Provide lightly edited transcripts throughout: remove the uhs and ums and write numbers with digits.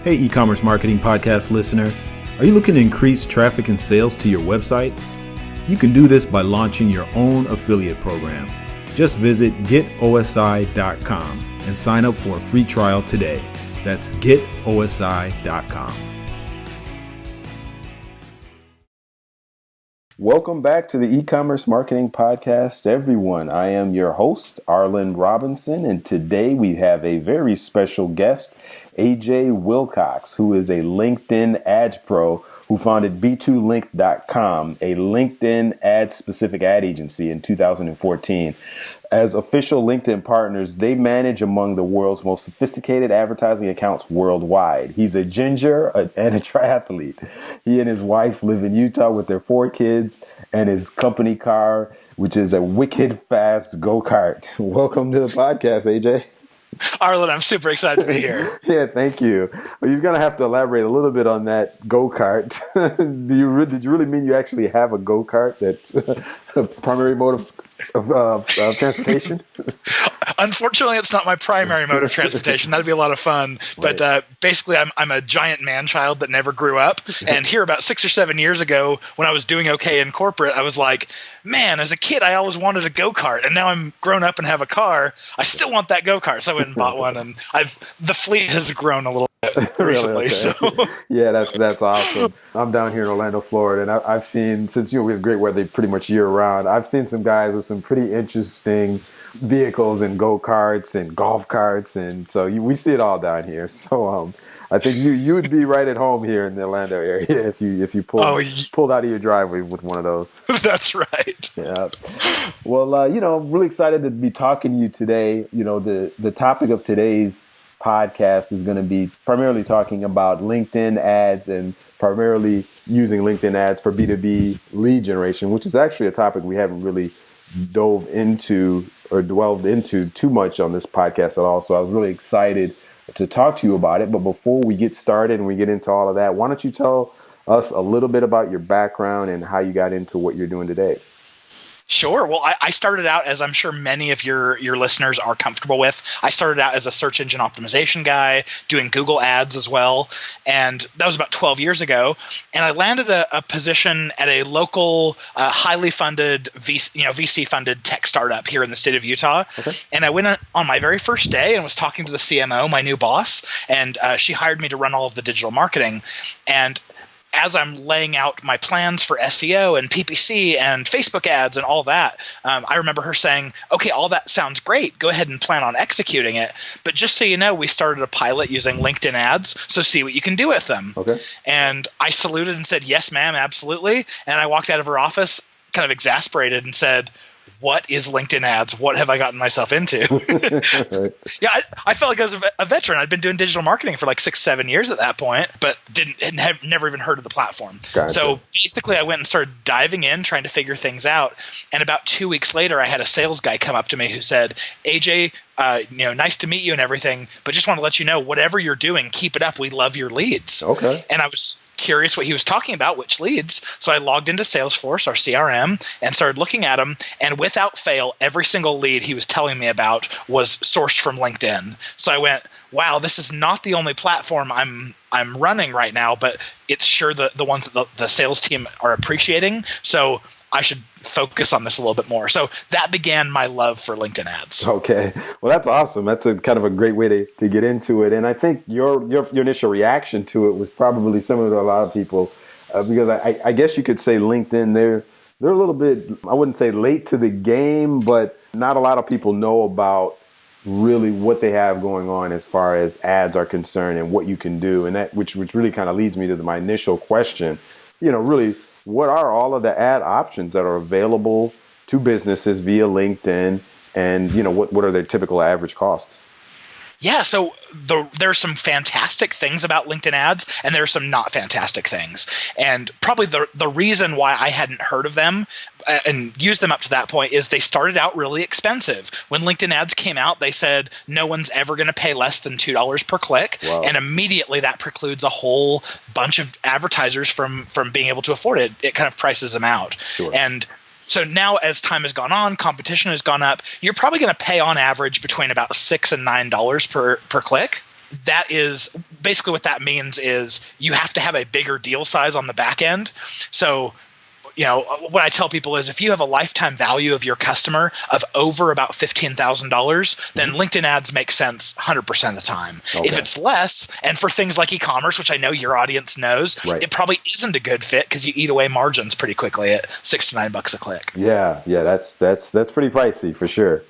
Hey, e-commerce marketing podcast listener. Are you looking to increase traffic and sales to your website? You can do this by launching your own affiliate program. Just visit getosi.com and sign up for a free trial today. That's getosi.com. Welcome back to the e-commerce marketing podcast, everyone. I am your host, Arlen Robinson, and today we have a very special guest, AJ Wilcox, who is a LinkedIn ads pro who founded B2Link.com, a LinkedIn ad-specific ad agency in 2014. As official LinkedIn partners, they manage among the world's most sophisticated advertising accounts worldwide. He's a ginger and a triathlete. He and his wife live in Utah with their 4 kids and his company car, which is a wicked fast go-kart. Welcome to the podcast, AJ. Arlen, I'm super excited to be here. Yeah, thank you. Well, you're going to have to elaborate a little bit on that go-kart. Did you really mean you actually have a go-kart that's a primary mode of transportation? Unfortunately, it's not my primary mode of transportation. That'd be a lot of fun. Right. But basically, I'm a giant man-child that never grew up. And here about 6 or 7 years ago, when I was doing okay in corporate, I was like, man, as a kid, I always wanted a go-kart. And now I'm grown up and have a car. I still want that go-kart. So I went and bought one. And the fleet has grown a little bit recently. Okay. So Yeah, that's awesome. I'm down here in Orlando, Florida, and I've seen, since we have great weather pretty much year-round, I've seen some guys with some pretty interesting vehicles and go-karts and golf carts, and so we see it all down here. So I think you would be right at home here in the Orlando area if you pulled out of your driveway with one of those. That's right. Yeah. Well, I'm really excited to be talking to you today. The topic of today's podcast is going to be primarily talking about LinkedIn ads and primarily using LinkedIn ads for B2B lead generation, which is actually a topic we haven't really delved into too much on this podcast at all. So I was really excited to talk to you about it. But before we get started and we get into all of that, why don't you tell us a little bit about your background and how you got into what you're doing today? Sure. Well, I started out, as I'm sure many of your listeners are comfortable with, I started out as a search engine optimization guy, doing Google ads as well. And that was about 12 years ago. And I landed a position at a local, highly funded, VC-funded tech startup here in the state of Utah. Okay. And I went on my very first day and was talking to the CMO, my new boss, and she hired me to run all of the digital marketing. And as I'm laying out my plans for SEO and PPC and Facebook ads and all that, I remember her saying, okay, all that sounds great. Go ahead and plan on executing it. But just so you know, we started a pilot using LinkedIn ads, so see what you can do with them. Okay. And I saluted and said, yes, ma'am, absolutely. And I walked out of her office kind of exasperated and said, what is LinkedIn ads? What have I gotten myself into? Right. Yeah, I felt like I was a veteran. I'd been doing digital marketing for like 7 years at that point, but had never even heard of the platform. Gotcha. So basically, I went and started diving in, trying to figure things out. And about 2 weeks later, I had a sales guy come up to me who said, AJ, nice to meet you and everything, but just want to let you know, whatever you're doing, keep it up. We love your leads. Okay. And I was curious what he was talking about, which leads. So I logged into Salesforce, our CRM, and started looking at them. And without fail, every single lead he was telling me about was sourced from LinkedIn. So I went, wow, this is not the only platform I'm running right now, but it's sure the ones that the sales team are appreciating. So I should focus on this a little bit more. So that began my love for LinkedIn ads. Okay. Well, that's awesome. That's a kind of a great way to get into it. And I think your initial reaction to it was probably similar to a lot of people because I guess you could say LinkedIn, they're a little bit, I wouldn't say late to the game, but not a lot of people know about really what they have going on as far as ads are concerned and what you can do. And that, which really kind of leads me to my initial question, really, what are all of the ad options that are available to businesses via LinkedIn, and what are their typical average costs? Yeah, so there's some fantastic things about LinkedIn ads, and there are some not fantastic things. And probably the reason why I hadn't heard of them and used them up to that point is they started out really expensive. When LinkedIn ads came out, they said no one's ever going to pay less than $2 per click. Wow. And immediately that precludes a whole bunch of advertisers from being able to afford it. It kind of prices them out. Sure. And so now as time has gone on, competition has gone up, you're probably going to pay on average between about $6 and $9 per click. that is basically what that means is you have to have a bigger deal size on the back end. So, what I tell people is if you have a lifetime value of your customer of over about $15,000, then LinkedIn ads make sense 100% of the time. Okay. If it's less, and for things like e-commerce, which I know your audience knows, right, it probably isn't a good fit because you eat away margins pretty quickly at $6 to $9 a click. Yeah, that's pretty pricey for sure.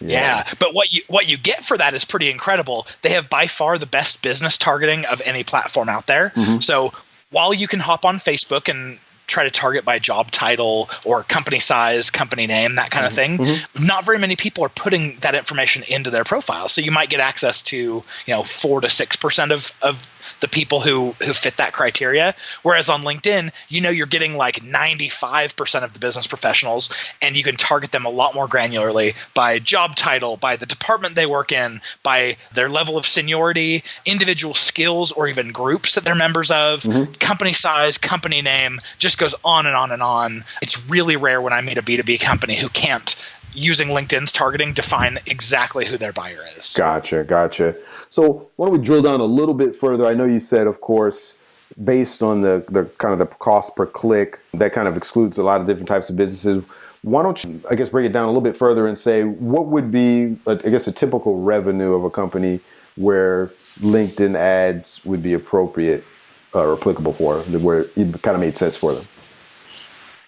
Yeah, but what you get for that is pretty incredible. They have by far the best business targeting of any platform out there. So while you can hop on Facebook and try to target by job title or company size, company name, that kind of thing, not very many people are putting that information into their profile. So you might get access to 4 to 6% of the people who fit that criteria. Whereas on LinkedIn, you're getting like 95% of the business professionals, and you can target them a lot more granularly by job title, by the department they work in, by their level of seniority, individual skills, or even groups that they're members of, company size, company name, just goes on and on and on. It's really rare when I meet a B2B company who can't, using LinkedIn's targeting, define exactly who their buyer is. Gotcha. So why don't we drill down a little bit further? I know you said, of course, based on the kind of the cost per click, that kind of excludes a lot of different types of businesses. Why don't you, I guess, break it down a little bit further and say what would be, I guess, a typical revenue of a company where LinkedIn ads would be appropriate or applicable for, where it kind of made sense for them?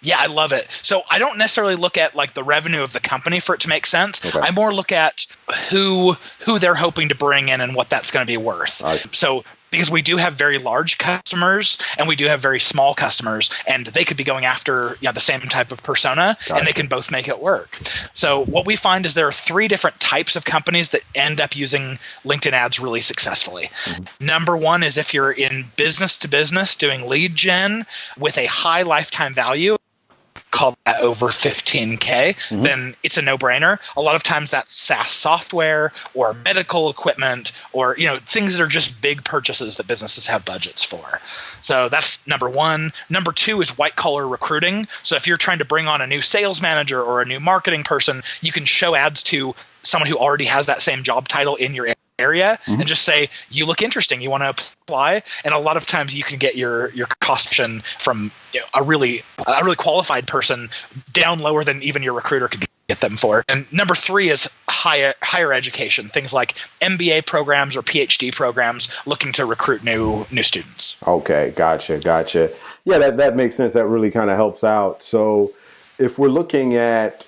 Yeah, I love it. So I don't necessarily look at like the revenue of the company for it to make sense. Okay. I more look at who they're hoping to bring in and what that's going to be worth. So because we do have very large customers and we do have very small customers, and they could be going after the same type of persona, and they can both make it work. So what we find is there are 3 different types of companies that end up using LinkedIn ads really successfully. Number one is if you're in business to business doing lead gen with a high lifetime value, call that over 15K, then it's a no-brainer. A lot of times that's SaaS software or medical equipment or things that are just big purchases that businesses have budgets for. So that's number one. Number 2 is white-collar recruiting. So if you're trying to bring on a new sales manager or a new marketing person, you can show ads to someone who already has that same job title in your area and just say, you look interesting, you want to apply. And a lot of times you can get your cost from a really qualified person down lower than even your recruiter could get them for. And number 3 is higher education, things like MBA programs or PhD programs looking to recruit new students. Okay, gotcha. Yeah, that makes sense. That really kind of helps out. So if we're looking at,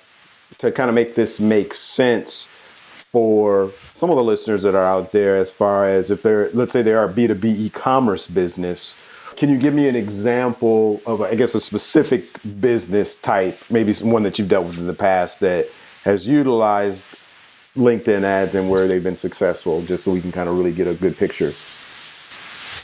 to kind of make this make sense for some of the listeners that are out there, as far as if they're, let's say they are a B2B e-commerce business, can you give me an example of, I guess, a specific business type, maybe one that you've dealt with in the past that has utilized LinkedIn ads and where they've been successful, just so we can kind of really get a good picture?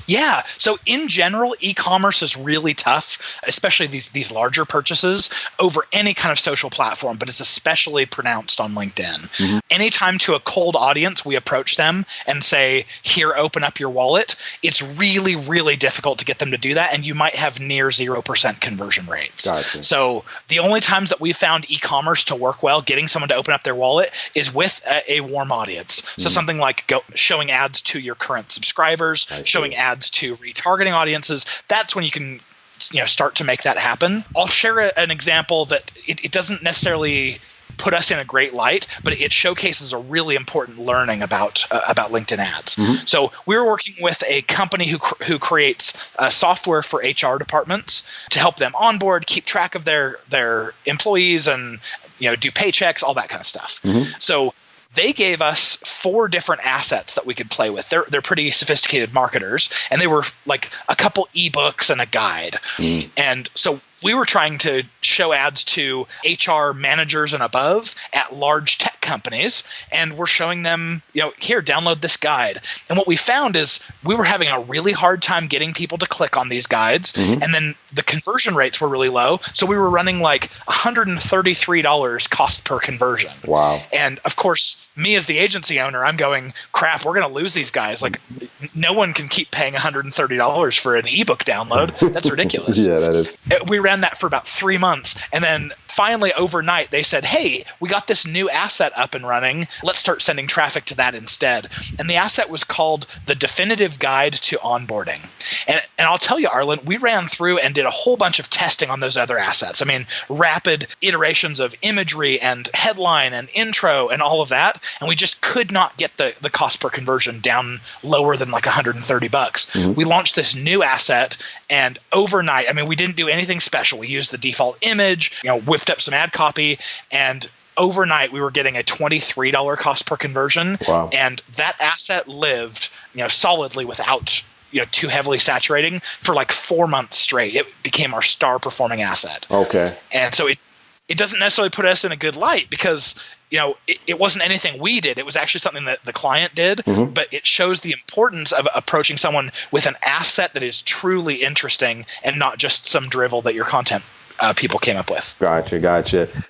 Yeah. So in general, e-commerce is really tough, especially these larger purchases over any kind of social platform, but it's especially pronounced on LinkedIn. Anytime to a cold audience, we approach them and say, here, open up your wallet. It's really, really difficult to get them to do that. And you might have near 0% conversion rates. Gotcha. So the only times that we've found e-commerce to work well, getting someone to open up their wallet, is with a warm audience. So something like showing ads to your current subscribers, showing ads to retargeting audiences. That's when you can start to make that happen. I'll share an example that it doesn't necessarily put us in a great light, but it showcases a really important learning about LinkedIn ads. So we were working with a company who creates software for HR departments to help them onboard, keep track of their employees, and do paychecks, all that kind of stuff. So they gave us 4 different assets that we could play with. They're pretty sophisticated marketers, and they were like a couple ebooks and a guide. And so we were trying to show ads to HR managers and above at large tech companies, and we're showing them, here, download this guide. And what we found is we were having a really hard time getting people to click on these guides, and then the conversion rates were really low. So we were running like $133 cost per conversion. Wow. And of course, me as the agency owner, I'm going, crap, we're going to lose these guys. Like no one can keep paying $130 for an ebook download. That's ridiculous. Yeah, that is. We ran that for about 3 months. And then finally overnight they said, hey, we got this new asset up and running. Let's start sending traffic to that instead. And the asset was called the Definitive Guide to Onboarding. And I'll tell you, Arlen, we ran through and did a whole bunch of testing on those other assets. I mean, rapid iterations of imagery and headline and intro and all of that. And we just could not get the cost per conversion down lower than like $130. Mm-hmm. We launched this new asset, and overnight, I mean, we didn't do anything special. We used the default image, whipped up some ad copy, and overnight we were getting a $23 cost per conversion. Wow. And that asset lived, solidly without too heavily saturating for like 4 months straight. It became our star performing asset. Okay. And so it doesn't necessarily put us in a good light because it wasn't anything we did. It was actually something that the client did, mm-hmm. but it shows the importance of approaching someone with an asset that is truly interesting and not just some drivel that your content people came up with. Gotcha.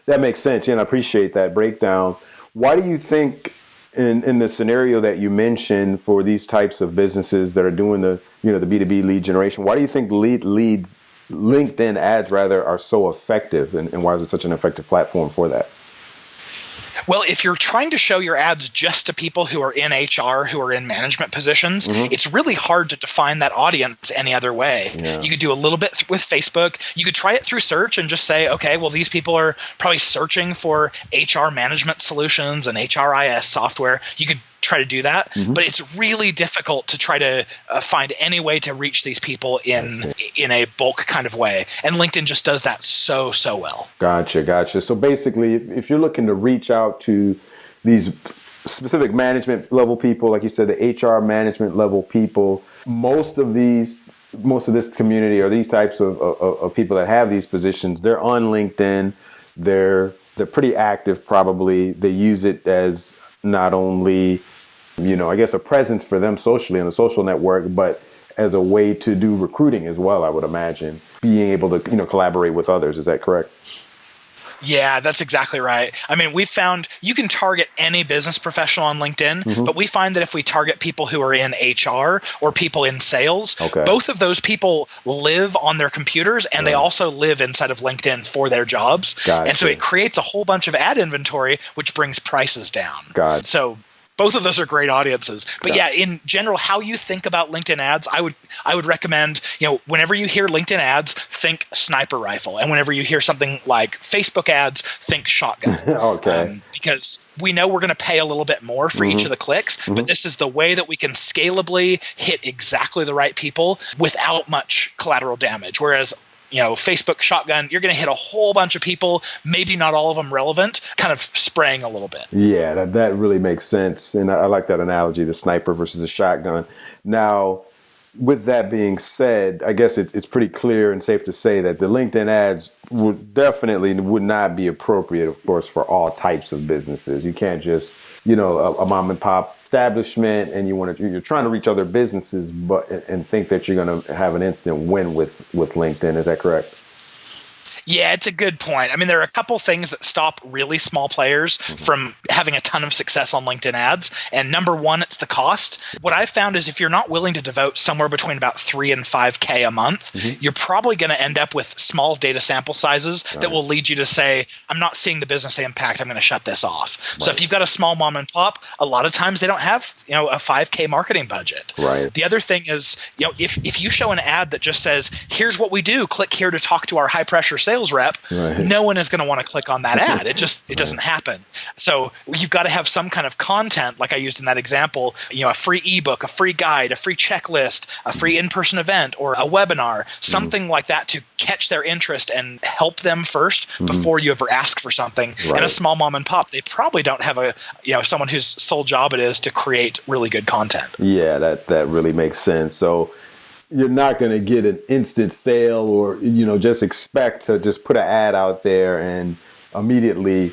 That makes sense. And I appreciate that breakdown. Why do you think in the scenario that you mentioned for these types of businesses that are doing the B2B lead generation, why do you think LinkedIn ads are so effective, and why is it such an effective platform for that? Well, if you're trying to show your ads just to people who are in HR, who are in management positions, mm-hmm. it's really hard to define that audience any other way. Yeah. You could do a little bit with Facebook. You could try it through search and just say, okay, well, these people are probably searching for HR management solutions and HRIS software. You could try to do that, mm-hmm. but it's really difficult to try to find any way to reach these people in a bulk kind of way. And LinkedIn just does that so well. Gotcha. So basically, if you're looking to reach out to these specific management level people, like you said, the HR management level people, most of this community or these types of people that have these positions, they're on LinkedIn. They're pretty active probably. They use it as not only, I guess a presence for them socially on a social network, but as a way to do recruiting as well, I would imagine, being able to, collaborate with others. Is that correct? Yeah, that's exactly right. I mean, we've found you can target any business professional on LinkedIn, mm-hmm. but we find that if we target people who are in HR or people in sales, both of those people live on their computers and they also live inside of LinkedIn for their jobs. Gotcha. And so it creates a whole bunch of ad inventory, which brings prices down. Gotcha. So both of those are great audiences. But yeah, in general, how you think about LinkedIn ads, I would recommend, whenever you hear LinkedIn ads, think sniper rifle. And whenever you hear something like Facebook ads, think shotgun. Okay. Because we know we're going to pay a little bit more for mm-hmm. each of the clicks, mm-hmm. but this is the way that we can scalably hit exactly the right people without much collateral damage. Whereas Facebook shotgun, you're going to hit a whole bunch of people, maybe not all of them relevant, kind of spraying a little bit. Yeah, that really makes sense. And I like that analogy, the sniper versus the shotgun. Now, with that being said, I guess it's pretty clear and safe to say that the LinkedIn ads would not be appropriate, of course, for all types of businesses. You can't just, a mom and pop establishment and you're trying to reach other businesses, and think that you're going to have an instant win with LinkedIn. Is that correct? Yeah, it's a good point. I mean, there are a couple things that stop really small players mm-hmm. from having a ton of success on LinkedIn ads. And number one, it's the cost. What I've found is if you're not willing to devote somewhere between about $3,000 and $5,000 a month, mm-hmm. you're probably going to end up with small data sample sizes that will lead you to say, I'm not seeing the business impact. I'm going to shut this off. Right. So if you've got a small mom and pop, a lot of times they don't have, a $5,000 marketing budget. Right. The other thing is, if you show an ad that just says, here's what we do, click here to talk to our high pressure sales rep, right. no one is going to want to click on that ad. It doesn't happen. So you've got to have some kind of content, like I used in that example, a free ebook, a free guide, a free checklist, a free in-person event, or a webinar, something like that to catch their interest and help them first before you ever ask for something. Right. And a small mom and pop, they probably don't have someone whose sole job it is to create really good content. Yeah, that really makes sense. So you're not going to get an instant sale or, just expect to just put an ad out there and immediately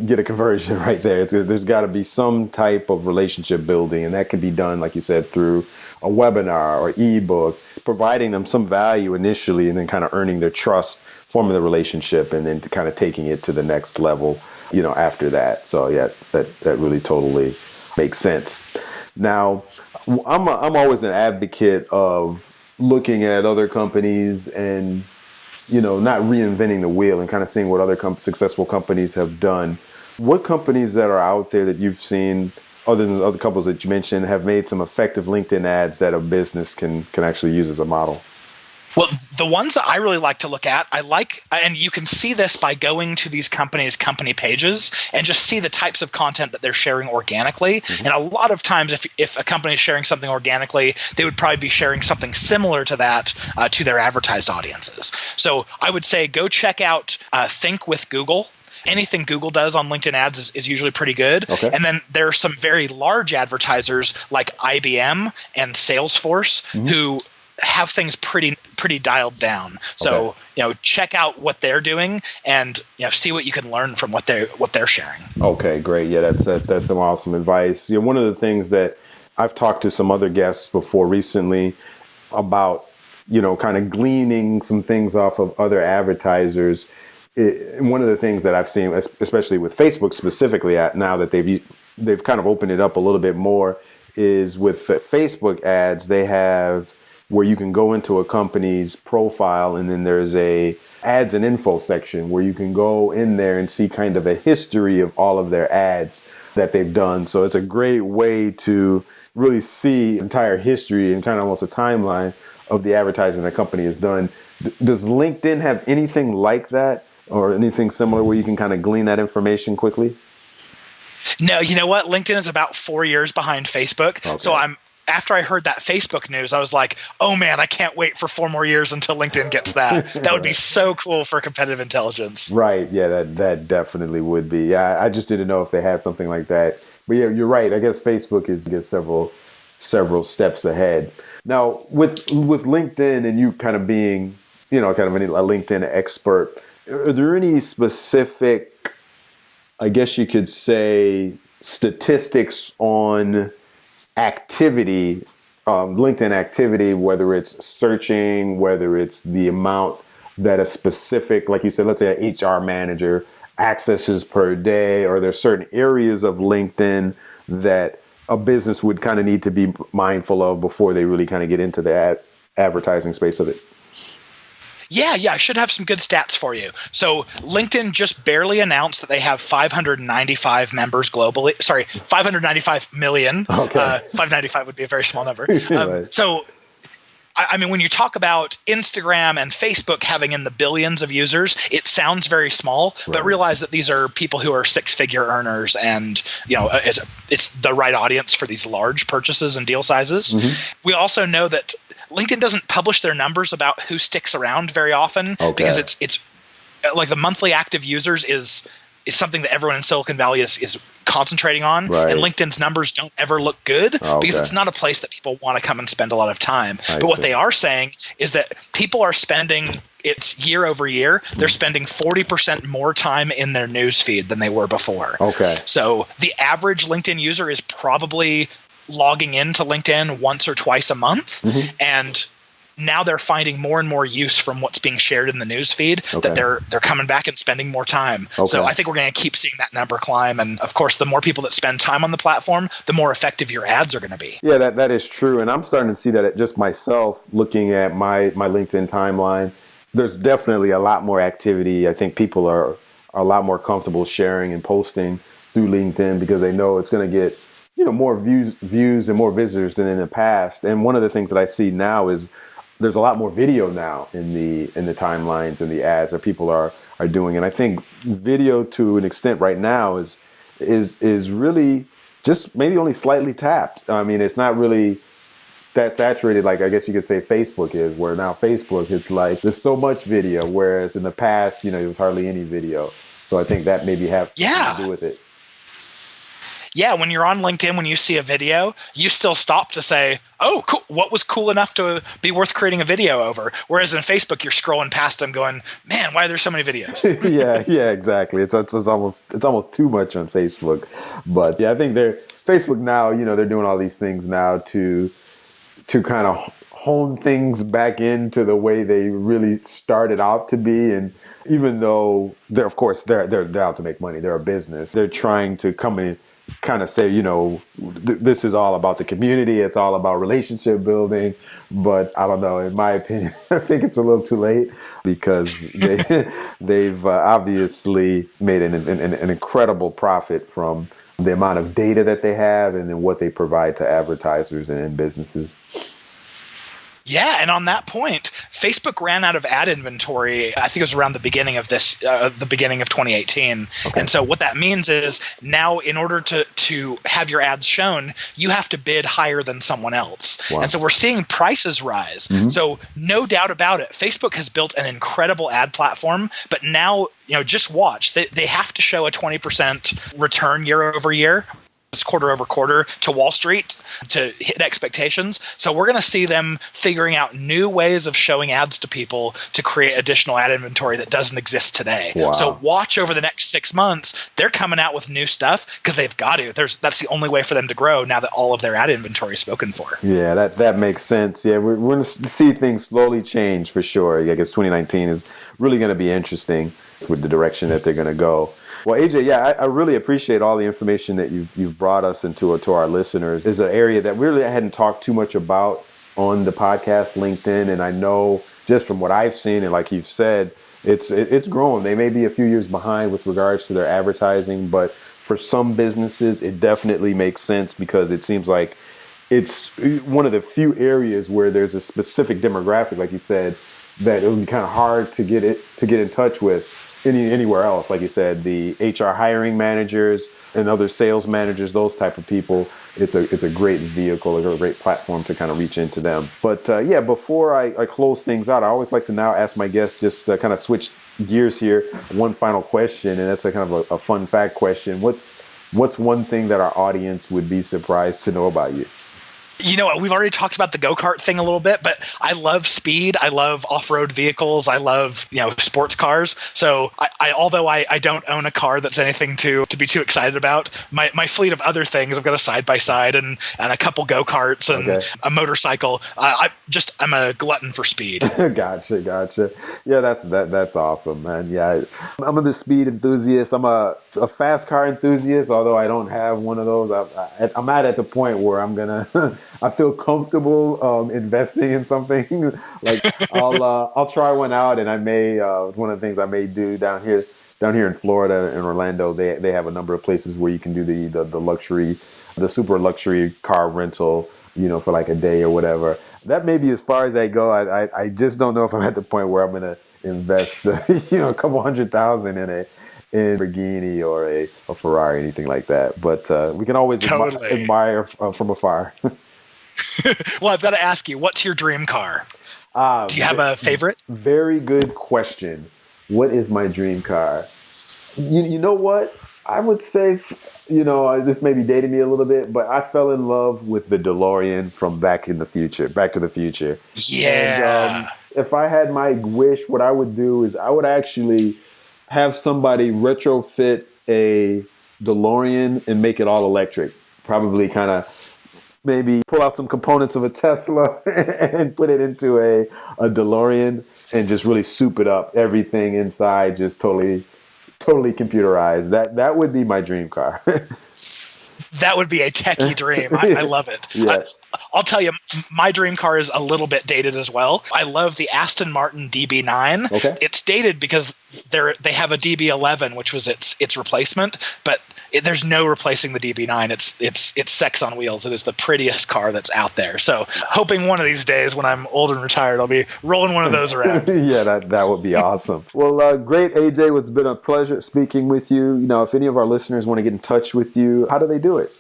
get a conversion right there. There's got to be some type of relationship building, and that can be done, like you said, through a webinar or ebook, providing them some value initially and then kind of earning their trust, forming the relationship, and then kind of taking it to the next level, after that. So yeah, that really totally makes sense. Now, I'm always an advocate of looking at other companies and, not reinventing the wheel and kind of seeing what other successful companies have done. What companies that are out there that you've seen, other than the other couples that you mentioned, have made some effective LinkedIn ads that a business can actually use as a model? Well, the ones that I really like to look at, and you can see this by going to these companies' company pages and just see the types of content that they're sharing organically. Mm-hmm. And a lot of times, if a company is sharing something organically, they would probably be sharing something similar to that to their advertised audiences. So I would say go check out Think with Google. Anything Google does on LinkedIn ads is usually pretty good. Okay. And then there are some very large advertisers like IBM and Salesforce who have things pretty dialed down. So, check out what they're doing and, see what you can learn from what they're sharing. Okay, great. Yeah, that's some awesome advice. One of the things that I've talked to some other guests before recently about, kind of gleaning some things off of other advertisers. One of the things that I've seen, especially with Facebook specifically, now that they've kind of opened it up a little bit more, is with Facebook ads, they have where you can go into a company's profile and then there's a ads and info section where you can go in there and see kind of a history of all of their ads that they've done. So it's a great way to really see entire history and kind of almost a timeline of the advertising the company has done. Does LinkedIn have anything like that or anything similar where you can kind of glean that information quickly? No, you know what? LinkedIn is about 4 years behind Facebook. Okay. So after I heard that Facebook news, I was like, oh man, I can't wait for 4 more years until LinkedIn gets that. That would be so cool for competitive intelligence. Right. Yeah, that definitely would be. Yeah, I just didn't know if they had something like that. But yeah, you're right. I guess Facebook is several steps ahead. Now, with LinkedIn and you kind of being, kind of a LinkedIn expert, are there any specific, I guess you could say, statistics on activity, LinkedIn activity, whether it's searching, whether it's the amount that a specific, like you said, let's say an HR manager accesses per day, or there's certain areas of LinkedIn that a business would kind of need to be mindful of before they really kind of get into the advertising space of it? Yeah, I should have some good stats for you. So LinkedIn just barely announced that they have 595 members globally. Sorry, 595 million. Okay. 595 would be a very small number. Right. So, I mean, when you talk about Instagram and Facebook having in the billions of users, it sounds very small, right. But realize that these are people who are 6-figure earners and, it's the right audience for these large purchases and deal sizes. Mm-hmm. We also know that LinkedIn doesn't publish their numbers about who sticks around very often because it's like the monthly active users is something that everyone in Silicon Valley is concentrating on. Right. And LinkedIn's numbers don't ever look good because it's not a place that people want to come and spend a lot of time. But what they are saying is that people are spending, it's year over year, they're spending 40% more time in their news feed than they were before. Okay. So the average LinkedIn user is probably logging into LinkedIn once or twice a month. Mm-hmm. And now they're finding more and more use from what's being shared in the news feed that they're coming back and spending more time. Okay. So I think we're going to keep seeing that number climb. And of course, the more people that spend time on the platform, the more effective your ads are going to be. Yeah, that is true. And I'm starting to see that just myself looking at my LinkedIn timeline. There's definitely a lot more activity. I think people are a lot more comfortable sharing and posting through LinkedIn because they know it's going to get more views and more visitors than in the past. And one of the things that I see now is there's a lot more video now in the timelines and the ads that people are doing. And I think video to an extent right now is really just maybe only slightly tapped. I mean, it's not really that saturated like I guess you could say Facebook is, where now Facebook, it's like there's so much video, whereas in the past, there was hardly any video. So I think that maybe have something to do with it. Yeah, when you're on LinkedIn, when you see a video, you still stop to say, oh, cool, what was cool enough to be worth creating a video over? Whereas in Facebook, you're scrolling past them going, man, why are there so many videos? yeah, exactly. It's almost too much on Facebook. But yeah, I think Facebook now, they're doing all these things now to kind of hone things back into the way they really started out to be. And even though they're out to make money, they're a business, they're trying to come in kind of say, this is all about the community. It's all about relationship building. But I don't know. In my opinion, I think it's a little too late because they've obviously made an incredible profit from the amount of data that they have and then what they provide to advertisers and businesses. Yeah, and on that point, Facebook ran out of ad inventory. I think it was around the beginning of 2018. Okay. And so what that means is now, in order to have your ads shown, you have to bid higher than someone else. Wow. And so we're seeing prices rise. Mm-hmm. So no doubt about it, Facebook has built an incredible ad platform. But now, just watch. They have to show a 20% return year over year. Quarter over quarter to Wall Street to hit expectations. So we're going to see them figuring out new ways of showing ads to people to create additional ad inventory that doesn't exist today. Wow. So watch over the next 6 months. They're coming out with new stuff because they've got to. That's the only way for them to grow now that all of their ad inventory is spoken for. Yeah, that makes sense. Yeah, we're going to see things slowly change for sure. I guess 2019 is really going to be interesting with the direction that they're going to go. Well, AJ, yeah, I really appreciate all the information that you've brought us into to our listeners. It's an area that really I hadn't talked too much about on the podcast, LinkedIn, and I know just from what I've seen and like you've said, it's grown. They may be a few years behind with regards to their advertising, but for some businesses, it definitely makes sense because it seems like it's one of the few areas where there's a specific demographic, like you said, that it would be kind of hard to get in touch with. Anywhere else, like you said, the HR hiring managers and other sales managers, those type of people, it's a great vehicle, a great platform to kind of reach into them. But before I close things out, I always like to now ask my guests just to kind of switch gears here. One final question, and that's a kind of a fun fact question. What's one thing that our audience would be surprised to know about you? We've already talked about the go-kart thing a little bit, but I love speed. I love off-road vehicles. I love, sports cars. So although I don't own a car that's anything to be too excited about, my fleet of other things, I've got a side-by-side and a couple go-karts and a motorcycle. I'm a glutton for speed. Gotcha. Yeah, that's awesome, man. Yeah, I'm a speed enthusiast. I'm a fast car enthusiast, although I don't have one of those. I'm at the point where I'm going to... I feel comfortable investing in something. Like I'll try one out, and I may one of the things I may do down here in Florida, in Orlando. They have a number of places where you can do the luxury, the super luxury car rental, for like a day or whatever. That may be as far as I go. I just don't know if I'm at the point where I'm going to invest a couple $100,000 in a Lamborghini or a Ferrari, anything like that. But we can always admire from afar. Well, I've got to ask you, what's your dream car? Do you have a favorite? Very good question. What is my dream car? You know what? I would say, this may be dating me a little bit, but I fell in love with the DeLorean from Back to the Future. Yeah. And, if I had my wish, what I would do is I would actually have somebody retrofit a DeLorean and make it all electric. Probably kind of maybe pull out some components of a Tesla and put it into a DeLorean and just really soup it up. Everything inside just totally computerized. That would be my dream car. That would be a techie dream. I love it. Yeah. I'll tell you, my dream car is a little bit dated as well. I love the Aston Martin DB9. Okay. It's dated because they have a DB11, which was its replacement, but there's no replacing the DB9. It's sex on wheels. It is the prettiest car that's out there. So hoping one of these days when I'm old and retired, I'll be rolling one of those around. Yeah, that would be awesome. Well, great, AJ. It's been a pleasure speaking with you. If any of our listeners want to get in touch with you, how do they do it?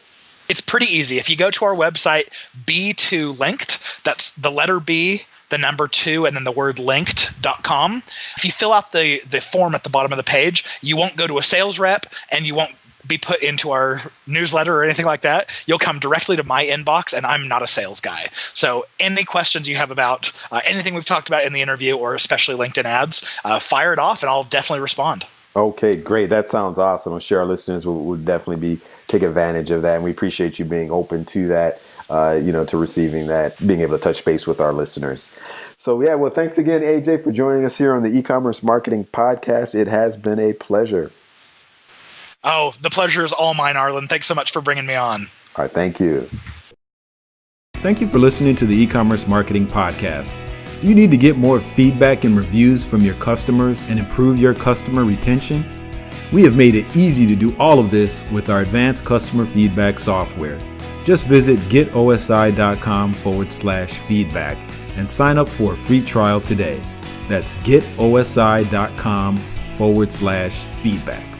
It's pretty easy. If you go to our website, B2Linked, that's the letter B, the number 2, and then the word linked.com. If you fill out the form at the bottom of the page, you won't go to a sales rep and you won't be put into our newsletter or anything like that. You'll come directly to my inbox, and I'm not a sales guy. So any questions you have about anything we've talked about in the interview or especially LinkedIn ads, fire it off and I'll definitely respond. Okay, great. That sounds awesome. I'm sure our listeners will definitely take advantage of that. And we appreciate you being open to that, to receiving that, being able to touch base with our listeners. So, yeah, well, thanks again, AJ, for joining us here on the e-commerce marketing podcast. It has been a pleasure. Oh, the pleasure is all mine, Arlen. Thanks so much for bringing me on. All right, thank you. Thank you for listening to the e-commerce marketing podcast. You need to get more feedback and reviews from your customers and improve your customer retention? We have made it easy to do all of this with our advanced customer feedback software. Just visit getosi.com/feedback and sign up for a free trial today. That's getosi.com/feedback.